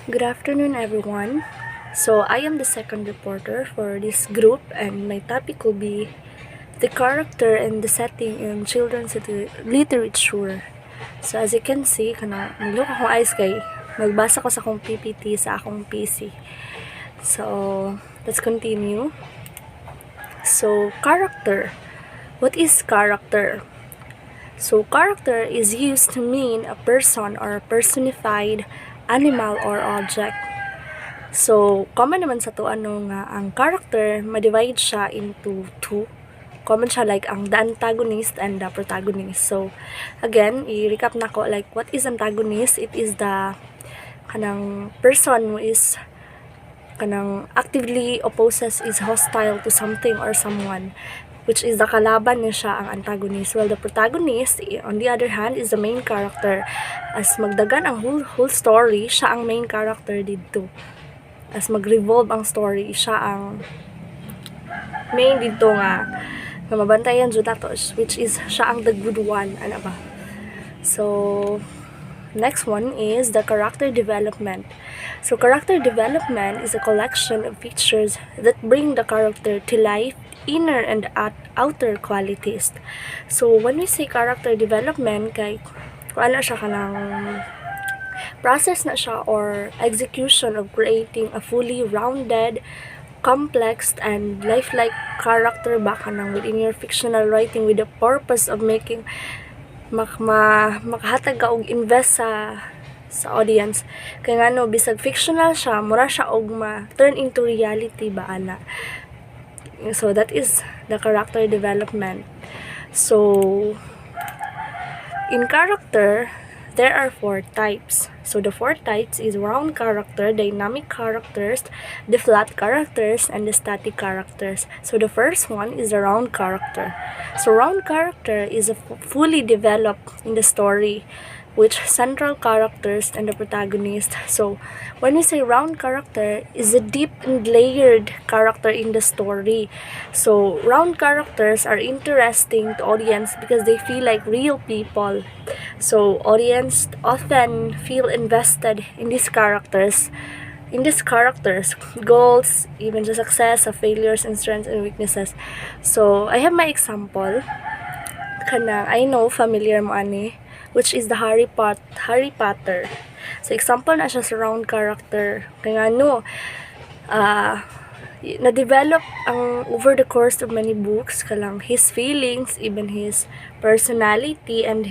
Good afternoon, everyone. So, I am the second reporter for this group, and my topic will be the character and the setting in children's literature. So, as you can see, mag-look akong eyes kay magbasa ko sa akong PPT sa akong PC. So, let's continue. So, character. What is character? So, character is used to mean a person or a personified animal or object. So, common naman sa to nga ang character, ma-divide siya into two. Common siya like ang the antagonist and the protagonist. So, again, i-recap na ko like what is antagonist? It is the kanang person who is kanang actively opposes, is hostile to something or someone, which is the kalaban niya siya ang antagonist. Well, the protagonist, on the other hand, is the main character. As magdagan ang whole story, siya ang main character dito. As mag-revolve ang story, siya ang main dito nga mabantayan jud nato, which is siya ang the good one, ana ba. So, next one is the character development. So, character development is a collection of features that bring the character to life, inner and outer qualities. So, when we say character development, kay kung ano siya kanang process na siya or execution of creating a fully rounded, complex, and lifelike character ba kanang within your fictional writing with the purpose of making makahatag ka og invest sa audience. Kaya nga no, bisag fictional siya, mura siya og ma-turn into reality ba ana. So that is the character development. So in character, there are 4 types. So the 4 types is round character, dynamic characters, the flat characters, and the static characters. So the first one is the round character. So round character is fully developed in the story, which central characters and the protagonist. So when we say round character, is a deep and layered character in the story. So round characters are interesting to audience because they feel like real people. So audience often feel invested in these characters. Goals, even the success of failures and strengths and weaknesses. So I have my example. I know familiar mo ani, which is the Harry Potter. So example na siya sa round character. Kaya na-develop ang over the course of many books kalang his feelings, even his personality and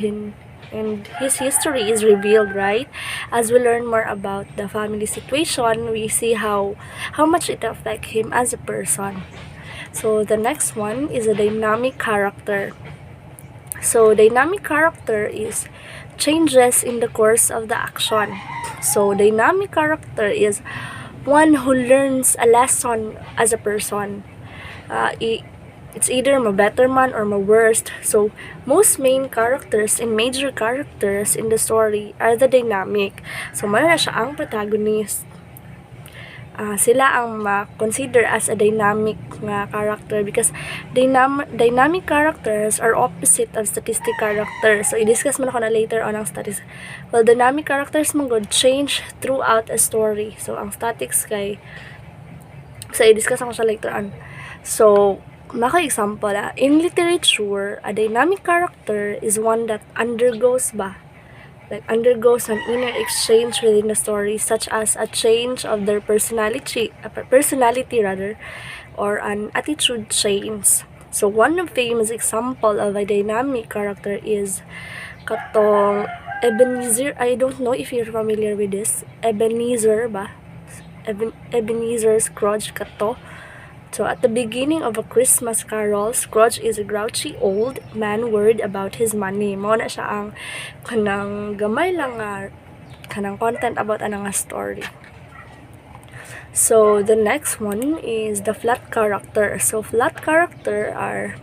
his history is revealed, right? As we learn more about the family situation, we see how much it affects him as a person. So the next one is a dynamic character. So dynamic character is changes in the course of the action. So dynamic character is one who learns a lesson as a person. It's either better man or worst. So most main characters and major characters in the story are the dynamic. So muna na siya ang protagonist. Sila ang ma-consider as a dynamic nga character because dynamic characters are opposite of statistic characters. So i-discuss mo na ko na later on ang statistics. Well, dynamic characters mo good change throughout a story. So ang statics kay i-discuss ako siya later on. So maka example in literature, a dynamic character is one that undergoes an inner exchange within the story, such as a change of their personality rather, or an attitude change. So one of famous example of a dynamic character is katong Ebenezer. I don't know if you're familiar with this. Ebenezer Scrooge kato. So at the beginning of A Christmas Carol, Scrooge is a grouchy old man worried about his money. Mao na siya ang kanang gamay lang nga kanang content about anang story. So the next one is the flat character. So flat character are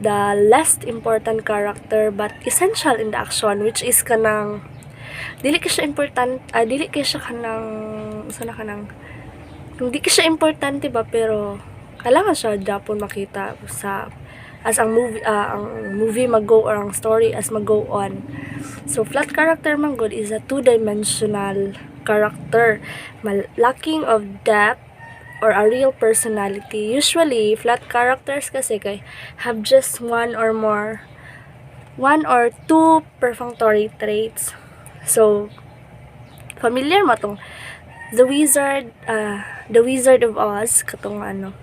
the less important character but essential in the action, which is kanang dili ka siya hindi ka siya importante ba, pero kailangan siya dapon makita sa as ang movie mag-go or ang story as mag-go on. So flat character man good is a two-dimensional character, lacking of depth or a real personality. Usually, flat characters kasi have just one or two perfunctory traits. So, familiar mo tong The Wizard of Oz katong ano.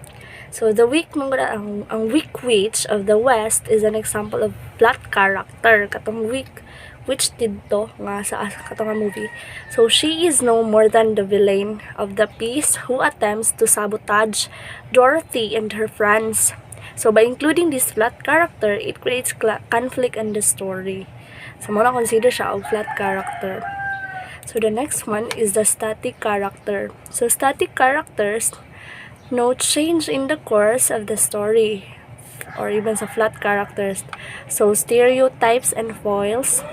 So the weak ang weak witch of the West is an example of flat character katong weak witch didto nga sa katong movie. So she is no more than the villain of the piece who attempts to sabotage Dorothy and her friends. So by including this flat character, it creates conflict in the story. So mo na consider siya og flat character. So the next one is the static character. So static characters, no change in the course of the story, or even sa flat characters. So stereotypes and foils.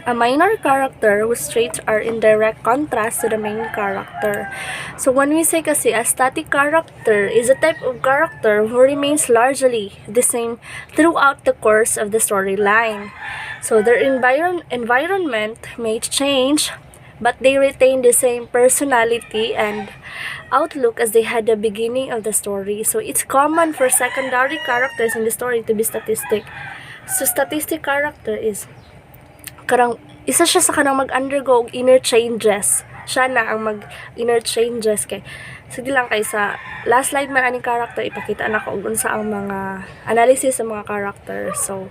A minor character whose traits are in direct contrast to the main character. So when we say kasi a static character is a type of character who remains largely the same throughout the course of the storyline. So their environment may change, but they retain the same personality and outlook as they had the beginning of the story. So it's common for secondary characters in the story to be statistic. So statistic character is isa siya sa kanang mag-undergo og inner changes. Siya na ang mag-inner changes kay sige lang kay sa last slide man aning character ipakita na ko og unsa ang mga analysis sa mga character. So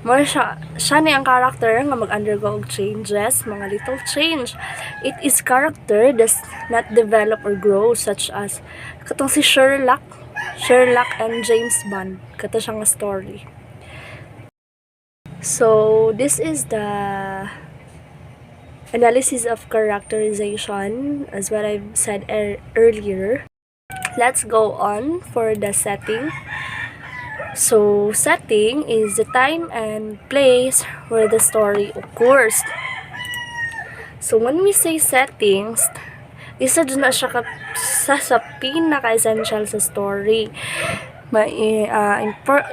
mo siya ni ang character nga mag-undergo og changes, mga little change. It is character does not develop or grow, such as katong si Sherlock and James Bond, kato siya nga story. So this is the analysis of characterization, as what I've said earlier. Let's go on for the setting. So setting is the time and place where the story occurs. So when we say settings, isa dun na siya sa pinaka-essential sa story.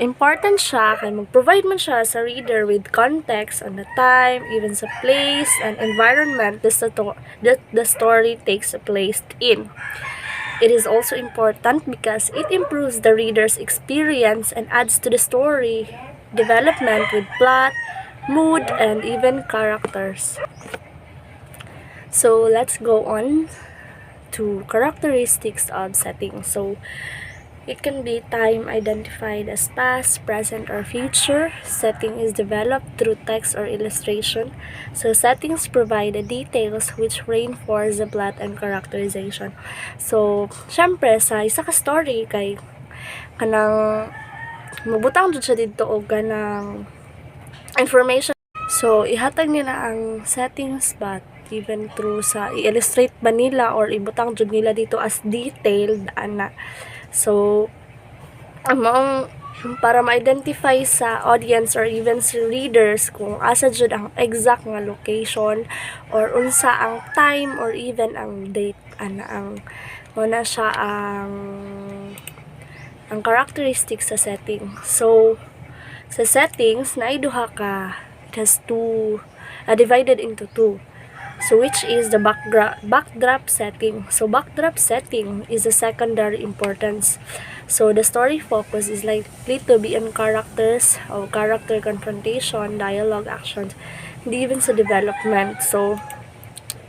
Important siya kaya mag-provide man siya sa reader with context on the time, even sa place and environment that the story takes place in. It is also important because it improves the reader's experience and adds to the story development with plot, mood, and even characters. So let's go on to characteristics of setting. So it can be time identified as past, present, or future. Setting is developed through text or illustration. So settings provide the details which reinforce the plot and characterization. So, syempre, sa isa ka story, kay kanang mabutang dito siya dito o ganang information. So, ihatag nila ang settings but even through sa i-illustrate ba nila or ibutang jud nila dito as detailed ana. So, among para ma-identify sa audience or even sa readers kung asa jud ang exact nga location or unsa ang time or even ang date ana ang muna siya ang characteristics sa setting. So, sa settings na duha ka, it has divided into two. So which is the backdrop setting. So backdrop setting is a secondary importance. So the story focus is likely to be on characters or character confrontation, dialogue, actions, and even sa development. So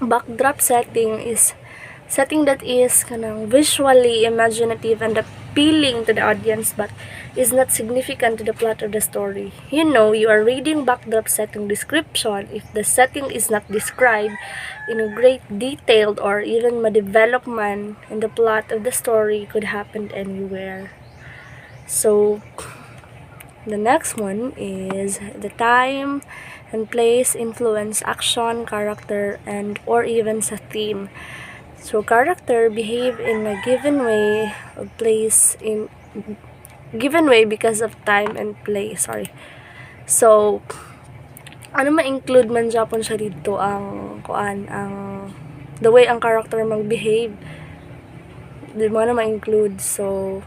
backdrop setting is setting that is kanang visually imaginative and appealing to the audience but is not significant to the plot of the story. You know, you are reading backdrop setting description if the setting is not described in a great detail or even the development in the plot of the story could happen anywhere. So the next one is the time and place influence action, character, and or even sa theme. So character behave in a given way or place in given way because of time and place. So ano ma-include man Japon siya dito ang the way ang character mag-behave. Di mo na ma-include. So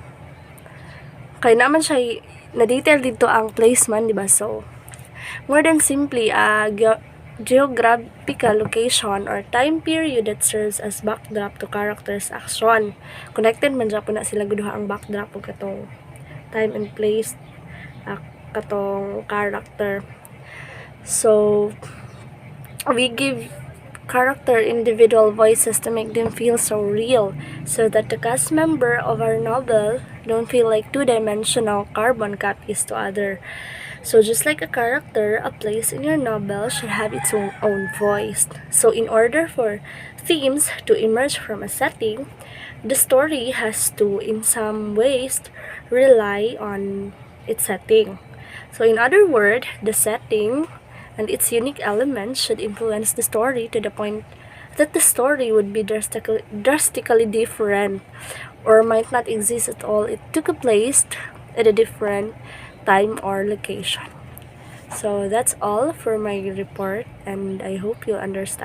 kaya naman siya na detail dito ang place man, di ba? So more than simply geographical location or time period that serves as backdrop to characters' action. Connected man dyan po na sila guduha ang backdrop o katong time and place katong character. So, we give character individual voices to make them feel so real, so that the cast member of our novel don't feel like two-dimensional carbon copies to other. So just like a character, a place in your novel should have its own voice. So in order for themes to emerge from a setting, the story has to, in some ways, rely on its setting. So in other words, the setting and its unique elements should influence the story to the point that the story would be drastically different or might not exist at all. It took a place at a different time or location. So that's all for my report, and I hope you understand.